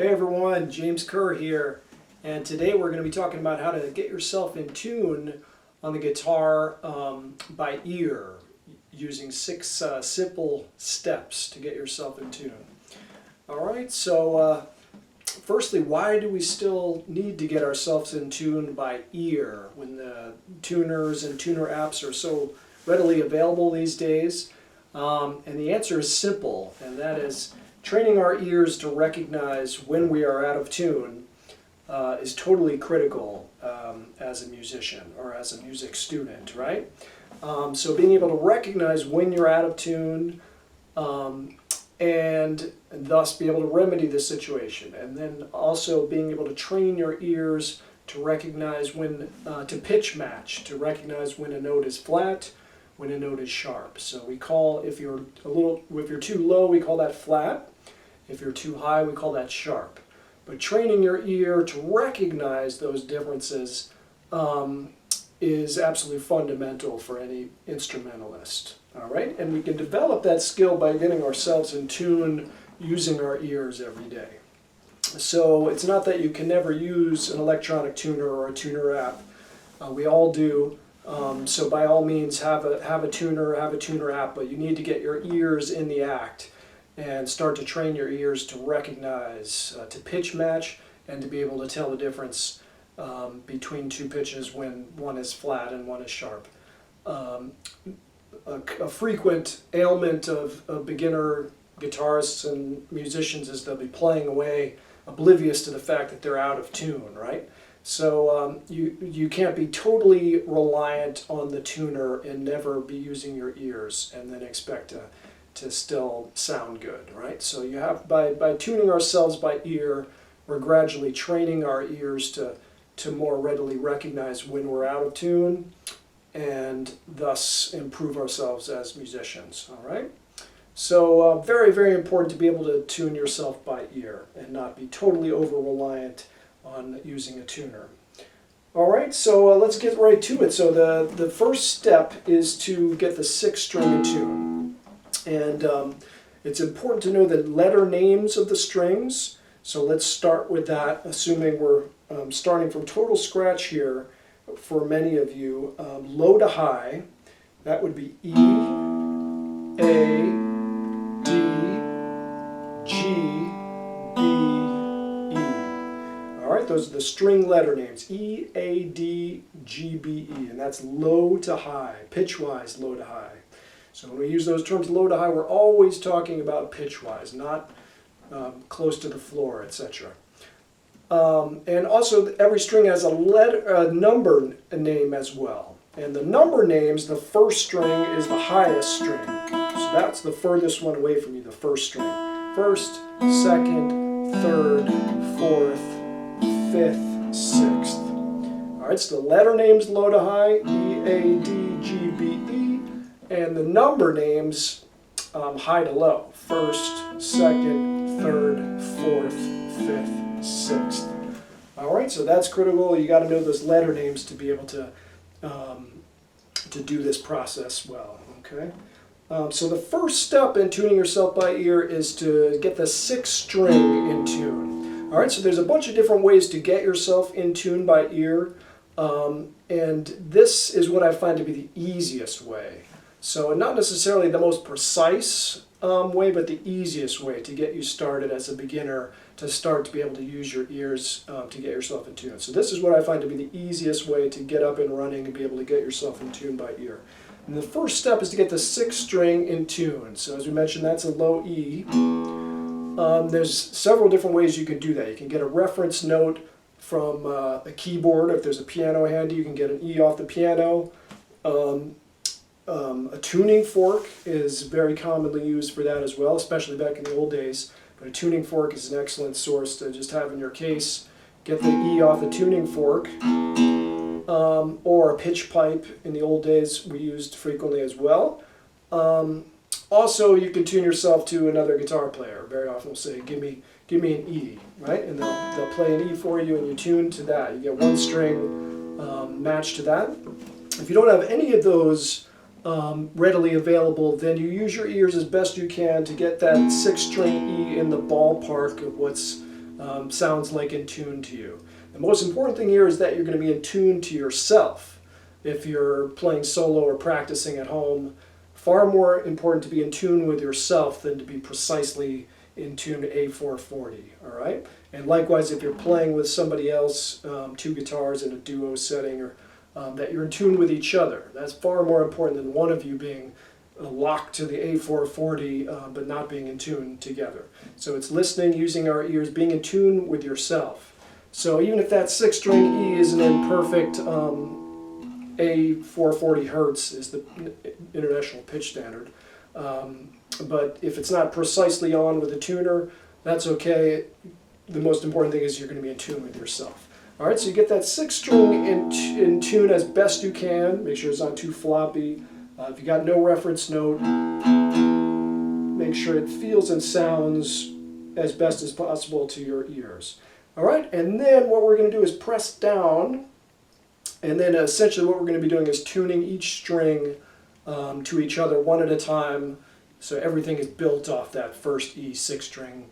Hey everyone, James Kerr here, and today we're going to be talking about how to get yourself in tune on the guitar by ear, using 6 simple steps to get yourself in tune. Alright, so firstly, why do we still need to get ourselves in tune by ear when the tuners and tuner apps are so readily available these days? And the answer is simple, and that is training our ears to recognize when we are out of tune is totally critical as a musician or as a music student, right? So being able to recognize when you're out of tune and thus be able to remedy the situation, and then also being able to train your ears to recognize when to pitch match, to recognize when a note is flat, when a note is sharp. So we call, if you're too low, we call that flat. If you're too high, we call that sharp. But training your ear to recognize those differences is absolutely fundamental for any instrumentalist. All right, and we can develop that skill by getting ourselves in tune using our ears every day. So it's not that you can never use an electronic tuner or a tuner app. We all do. So by all means, have a tuner app, but you need to get your ears in the act and start to train your ears to recognize, to pitch match, and to be able to tell the difference between two pitches when one is flat and one is sharp. A frequent ailment of beginner guitarists and musicians is they'll be playing away oblivious to the fact that they're out of tune, right? So you can't be totally reliant on the tuner and never be using your ears and then expect to still sound good, right? So you have, by tuning ourselves by ear, we're gradually training our ears to more readily recognize when we're out of tune and thus improve ourselves as musicians, all right? So very, very important to be able to tune yourself by ear and not be totally over-reliant on using a tuner. All right, so let's get right to it. So the first step is to get the 6th string in tune. And it's important to know the letter names of the strings. So let's start with that, assuming we're starting from total scratch here. For many of you, low to high, that would be E, A, D, G, B, E. All right, those are the string letter names, E, A, D, G, B, E, and that's low to high, pitch-wise low to high. So when we use those terms low to high, we're always talking about pitch-wise, not close to the floor, etc. And also every string has a number name as well. And the number names, the first string is the highest string. So that's the furthest one away from you, the first string. First, second, third, fourth, fifth, sixth. All right, so the letter names low to high, E, A, D, G, B, E. And the number names high to low. First, second, third, fourth, fifth, sixth. All right, so that's critical. You got to know those letter names to be able to do this process well. Okay. So the first step in tuning yourself by ear is to get the 6th string in tune. All right, so there's a bunch of different ways to get yourself in tune by ear, and this is what I find to be the easiest way. So not necessarily the most precise way, but the easiest way to get you started as a beginner to start to be able to use your ears to get yourself in tune. So this is what I find to be the easiest way to get up and running and be able to get yourself in tune by ear. And the first step is to get the 6th string in tune. So as we mentioned, that's a low E. There's several different ways you can do that. You can get a reference note from a keyboard. If there's a piano handy, you can get an E off the piano. A tuning fork is very commonly used for that as well, especially back in the old days. But a tuning fork is an excellent source to just have in your case. Get the E off the tuning fork, or a pitch pipe in the old days we used frequently as well. Also, you can tune yourself to another guitar player. Very often we'll say, give me an E, right? And they'll play an E for you and you tune to that. You get one string matched to that. If you don't have any of those readily available, then you use your ears as best you can to get that 6th string E in the ballpark of what's sounds like in tune to you. The most important thing here is that you're going to be in tune to yourself. If you're playing solo or practicing at home, far more important to be in tune with yourself than to be precisely in tune to A440, all right? And likewise, if you're playing with somebody else, two guitars in a duo setting, or that you're in tune with each other. That's far more important than one of you being locked to the A440 but not being in tune together. So it's listening, using our ears, being in tune with yourself. So even if that 6-string E isn't in perfect A440 hertz is the international pitch standard, but if it's not precisely on with a tuner, that's okay. The most important thing is you're going to be in tune with yourself. All right, so you get that 6th string in tune as best you can. Make sure it's not too floppy. If you got no reference note, make sure it feels and sounds as best as possible to your ears. All right, and then what we're going to do is press down, and then essentially what we're going to be doing is tuning each string to each other one at a time, so everything is built off that first E 6-string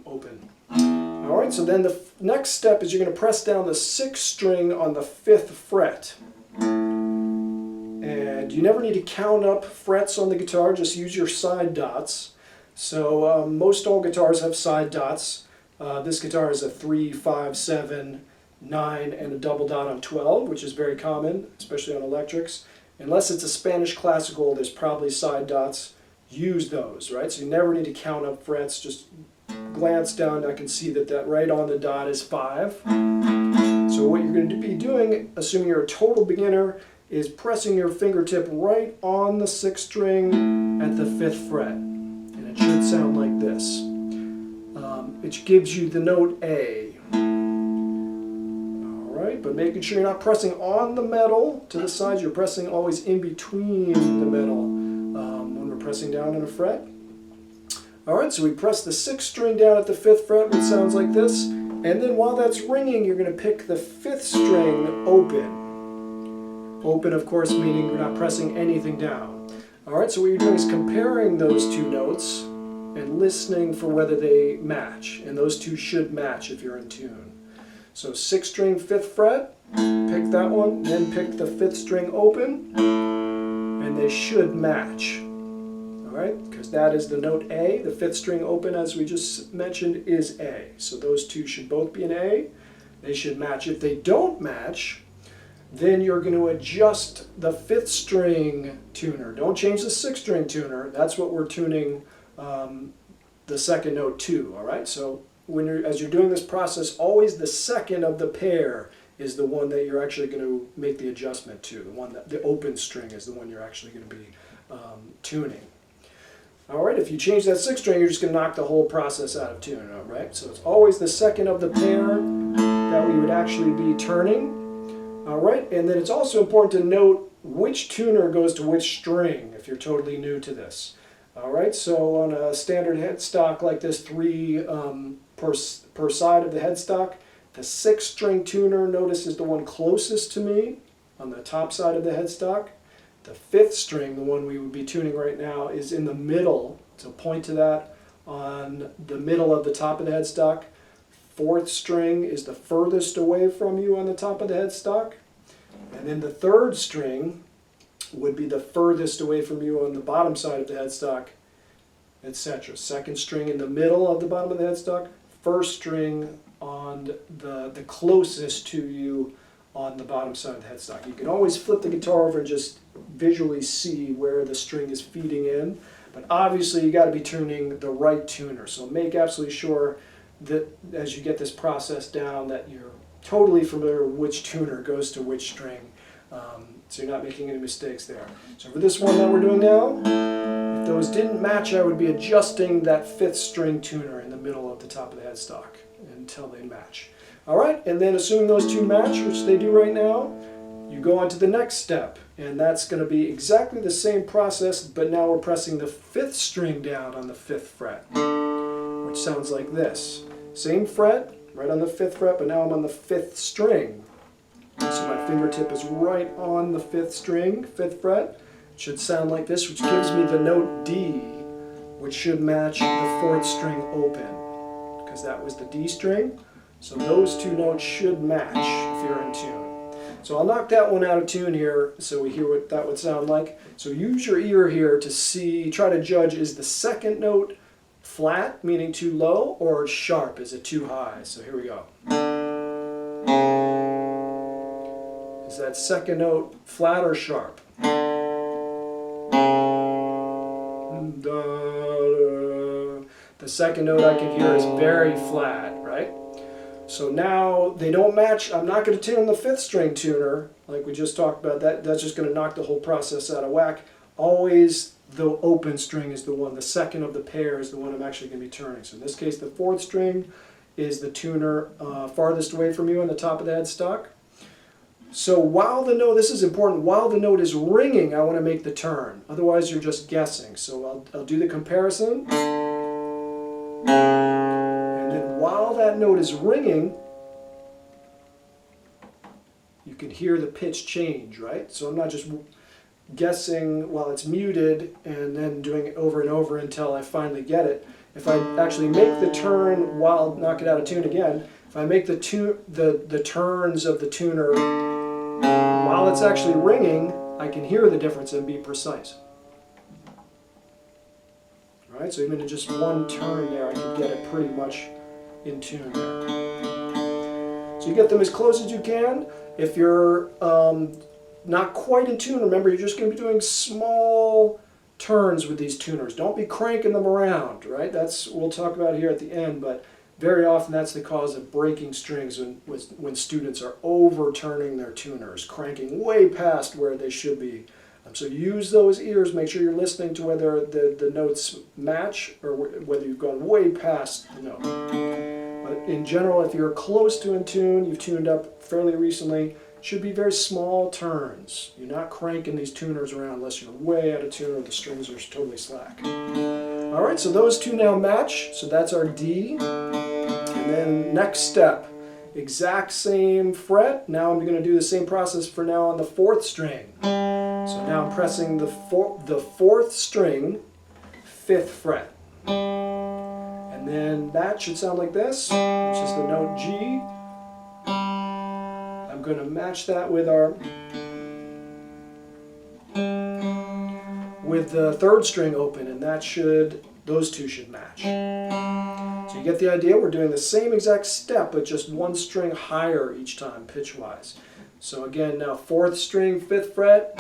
open. All right, so then the next step is you're going to press down the 6th string on the 5th fret. And you never need to count up frets on the guitar, just use your side dots. So most all guitars have side dots. This guitar has a 3, 5, 7, 9, and a double dot on 12, which is very common, especially on electrics. Unless it's a Spanish classical, there's probably side dots. Use those, right? So you never need to count up frets, just glance down. I can see that right on the dot is 5. So what you're going to be doing, assuming you're a total beginner, is pressing your fingertip right on the 6th string at the 5th fret. And it should sound like this. It gives you the note A. Alright, but making sure you're not pressing on the metal to the sides, you're pressing always in between the metal when we're pressing down on a fret. Alright, so we press the 6th string down at the 5th fret, which sounds like this. And then while that's ringing, you're going to pick the 5th string open. Open, of course, meaning you're not pressing anything down. Alright, so what you're doing is comparing those two notes and listening for whether they match. And those two should match if you're in tune. So 6th string, 5th fret, pick that one, then pick the 5th string open, and they should match. Alright, because that is the note A. The 5th string open, as we just mentioned, is A. So those two should both be an A. They should match. If they don't match, then you're going to adjust the 5th string tuner. Don't change the 6th string tuner. That's what we're tuning the 2nd note to. Alright, so as you're doing this process, always the 2nd of the pair is the one that you're actually going to make the adjustment to. The one that the open string is the one you're actually going to be tuning. Alright, if you change that 6th string, you're just going to knock the whole process out of tune. Alright, so it's always the 2nd of the pair that we would actually be turning. Alright, and then it's also important to note which tuner goes to which string if you're totally new to this. Alright, so on a standard headstock like this, 3 per side of the headstock, the 6th string tuner, notice, is the one closest to me on the top side of the headstock. The 5th string, the one we would be tuning right now, is in the middle, so point to that on the middle of the top of the headstock. 4th string is the furthest away from you on the top of the headstock. And then the 3rd string would be the furthest away from you on the bottom side of the headstock, etc. 2nd string in the middle of the bottom of the headstock. 1st string on the closest to you on the bottom side of the headstock. You can always flip the guitar over and just visually see where the string is feeding in, but obviously you got to be tuning the right tuner. So make absolutely sure that as you get this process down that you're totally familiar with which tuner goes to which string, so you're not making any mistakes there. So for this one that we're doing now, if those didn't match, I would be adjusting that 5th string tuner in the middle of the top of the headstock until they match. Alright, and then assuming those two match, which they do right now, you go on to the next step, and that's going to be exactly the same process, but now we're pressing the 5th string down on the 5th fret, which sounds like this. Same fret, right on the 5th fret, but now I'm on the 5th string. So my fingertip is right on the 5th string, 5th fret. It should sound like this, which gives me the note D, which should match the 4th string open. because that was the D string. So those two notes should match if you're in tune. So I'll knock that one out of tune here so we hear what that would sound like. So use your ear here to see, try to judge, is the second note flat, meaning too low, or sharp, is it too high? So here we go. Is that second note flat or sharp? The second note I can hear is very flat, right? So now they don't match. I'm not going to tune the fifth string tuner like we just talked about. That's just going to knock the whole process out of whack. Always the open string is the one. The second of the pair is the one I'm actually going to be turning. So in this case, the fourth string is the tuner farthest away from you on the top of the headstock. So while the note, this is important, while the note is ringing, I want to make the turn. Otherwise, you're just guessing. So I'll do the comparison. And then while that note is ringing, you can hear the pitch change, right? So I'm not just guessing while it's muted and then doing it over and over until I finally get it. If I actually make the turn while knock it out of tune again, if I make the turns of the tuner while it's actually ringing, I can hear the difference and be precise. All right, so even in just one turn there, I can get it pretty much in tune there. So you get them as close as you can. If you're not quite in tune, remember you're just going to be doing small turns with these tuners. Don't be cranking them around, right? We'll talk about here at the end, but very often that's the cause of breaking strings when students are overturning their tuners, cranking way past where they should be. So use those ears, make sure you're listening to whether the notes match or whether you've gone way past the note. But in general, if you're close to in tune, you've tuned up fairly recently, it should be very small turns. You're not cranking these tuners around unless you're way out of tune or the strings are totally slack. All right, so those two now match. So that's our D. And then next step, exact same fret. Now I'm going to do the same process for now on the fourth string. So now I'm pressing the fourth string, fifth fret. And then that should sound like this, which is the note G. I'm going to match that with the third string open, and those two should match. So you get the idea, we're doing the same exact step, but just one string higher each time, pitch-wise. So again, now fourth string, fifth fret,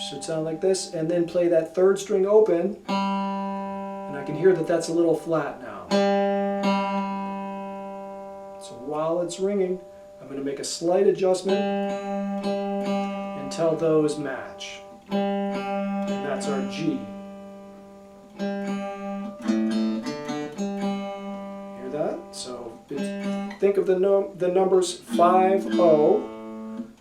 should sound like this, and then play that third string open, and I can hear that that's a little flat now. So while it's ringing, I'm going to make a slight adjustment until those match. And that's our G. Hear that? So think of the numbers 5-0,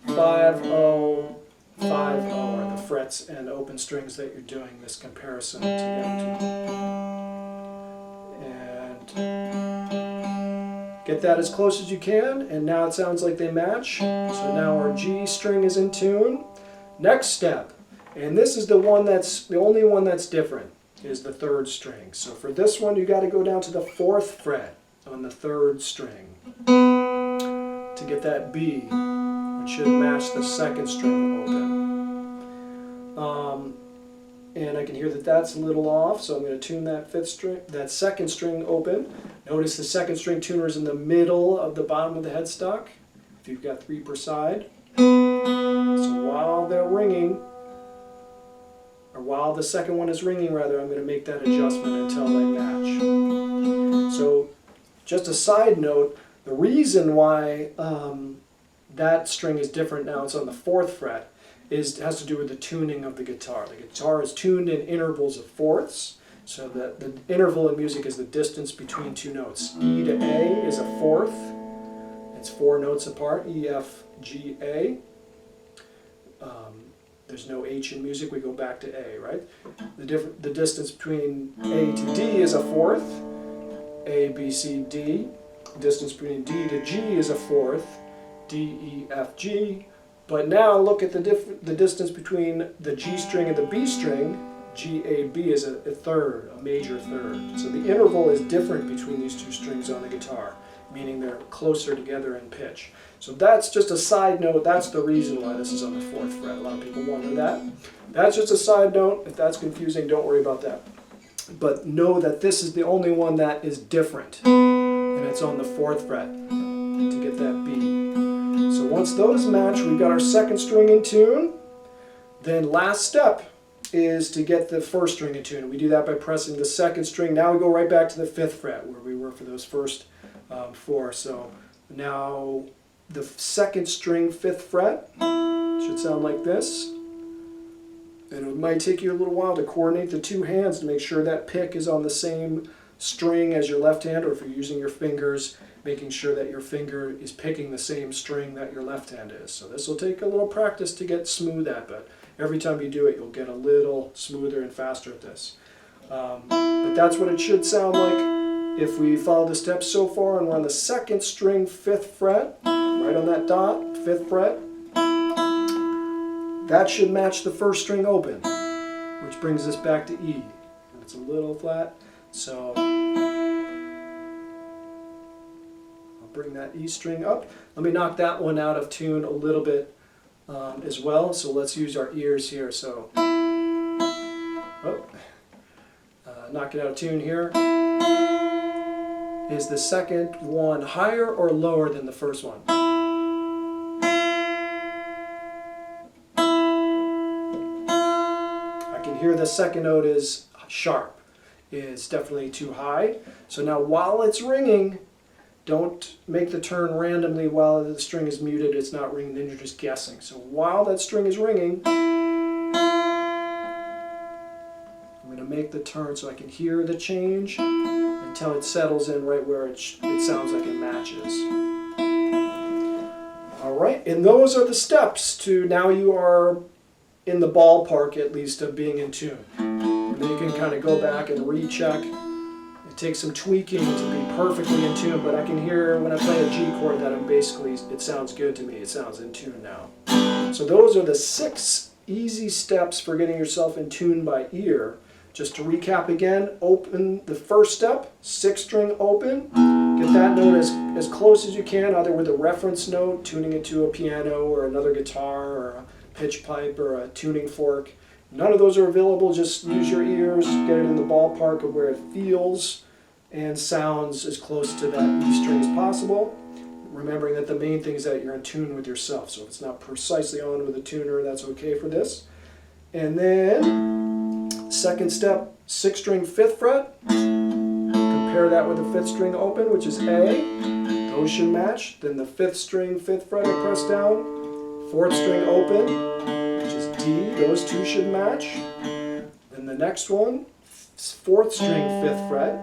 5-0, 5-0 are the frets and open strings that you're doing this comparison to get to. And get that as close as you can, and now it sounds like they match. So now our G string is in tune. Next step, and this is the only one that's different, is the third string. So for this one, you got to go down to the fourth fret on the third string to get that B, which should match the second string open. And I can hear that that's a little off, so I'm going to tune that second string open. Notice the second string tuner is in the middle of the bottom of the headstock, if you've got 3 per side. So while they're ringing, or while the second one is ringing rather, I'm going to make that adjustment until they match. So just a side note, the reason why that string is different now, it's on the fourth fret, has to do with the tuning of the guitar. The guitar is tuned in intervals of fourths, so that the interval in music is the distance between two notes. E to A is a fourth. It's 4 notes apart, E, F, G, A. There's no H in music, we go back to A, right? The distance between A to D is a fourth. A, B, C, D. The distance between D to G is a fourth. D, E, F, G. But now look at the distance between the G string and the B string. G, A, B is a third, a major third. So the interval is different between these two strings on the guitar, meaning they're closer together in pitch. So that's just a side note. That's the reason why this is on the 4th fret. A lot of people wonder that. That's just a side note. If that's confusing, don't worry about that. But know that this is the only one that is different, and it's on the 4th fret to get that B. So once those match, we've got our 2nd string in tune. Then last step is to get the 1st string in tune. We do that by pressing the 2nd string. Now we go right back to the 5th fret where we were for those first 4. So now the 2nd string, 5th fret should sound like this. And it might take you a little while to coordinate the two hands to make sure that pick is on the same string as your left hand, or if you're using your fingers, making sure that your finger is picking the same string that your left hand is. So this will take a little practice to get smooth at, but every time you do it, you'll get a little smoother and faster at this. But that's what it should sound like if we follow the steps so far, and we're on the 2nd string, 5th fret, right on that dot, 5th fret. That should match the 1st string open, which brings us back to E. And it's a little flat, so I'll bring that E string up. Let me knock that one out of tune a little bit as well, so let's use our ears here. So, knock it out of tune here. Is the 2nd one higher or lower than the 1st one? Here the 2nd note is sharp, is definitely too high. So now while it's ringing, don't make the turn randomly while the string is muted, it's not ringing, then you're just guessing. So while that string is ringing, I'm going to make the turn so I can hear the change until it settles in right where it sounds like it matches. Alright, and those are the steps to now you are in the ballpark, at least, of being in tune. And then you can kind of go back and recheck. It takes some tweaking to be perfectly in tune, but I can hear when I play a G chord that I'm basically, it sounds good to me. It sounds in tune now. So those are the 6 easy steps for getting yourself in tune by ear. Just to recap again, open the 1st step, 6th string open. Get that note as close as you can, either with a reference note, tuning it to a piano or another guitar or a pitch pipe or a tuning fork. None of those are available. Just use your ears, get it in the ballpark of where it feels and sounds as close to that E string as possible. Remembering that the main thing is that you're in tune with yourself. So if it's not precisely on with a tuner, that's okay for this. And then 2nd step, 6th string, 5th fret. Compare that with the 5th string open, which is A. Those should match. Then the 5th string, 5th fret, I press down. 4th string open, which is D, those two should match. Then the next one, 4th string, 5th fret.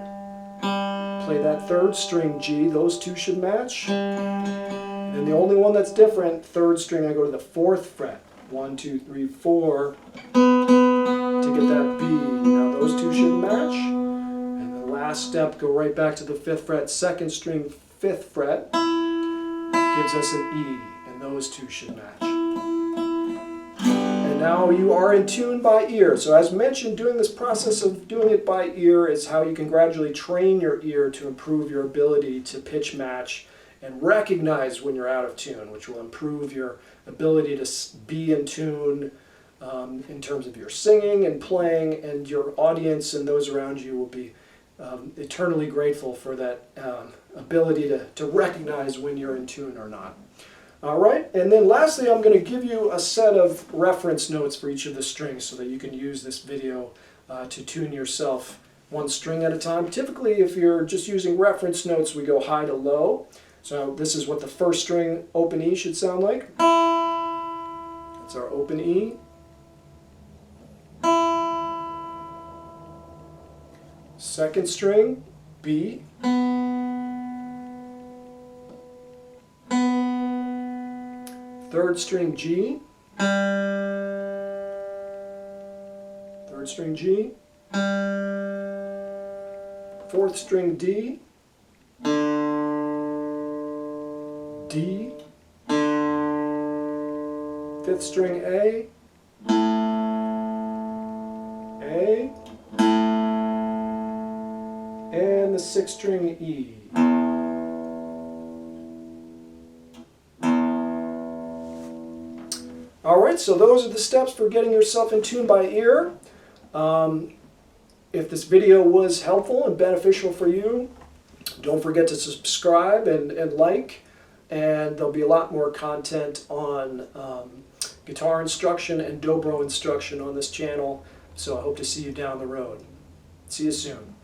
Play that 3rd string G, those two should match. And the only one that's different, 3rd string, I go to the 4th fret. 1, 2, 3, 4 to get that B. Now those two should match. And the last step, go right back to the 5th fret, 2nd string, 5th fret. Gives us an E. Those two should match. And now you are in tune by ear. So as mentioned, doing this process of doing it by ear is how you can gradually train your ear to improve your ability to pitch match and recognize when you're out of tune, which will improve your ability to be in tune in terms of your singing and playing, and your audience and those around you will be eternally grateful for that ability to recognize when you're in tune or not. All right, and then lastly, I'm going to give you a set of reference notes for each of the strings so that you can use this video to tune yourself one string at a time. Typically, if you're just using reference notes, we go high to low. So this is what the 1st string open E should sound like. That's our open E. 2nd string, B. 3rd string G, 3rd string G, 4th string D, D, 5th string A, 6-string E. Alright, so those are the steps for getting yourself in tune by ear. If this video was helpful and beneficial for you, don't forget to subscribe and like, and there'll be a lot more content on guitar instruction and dobro instruction on this channel, so I hope to see you down the road. See you soon.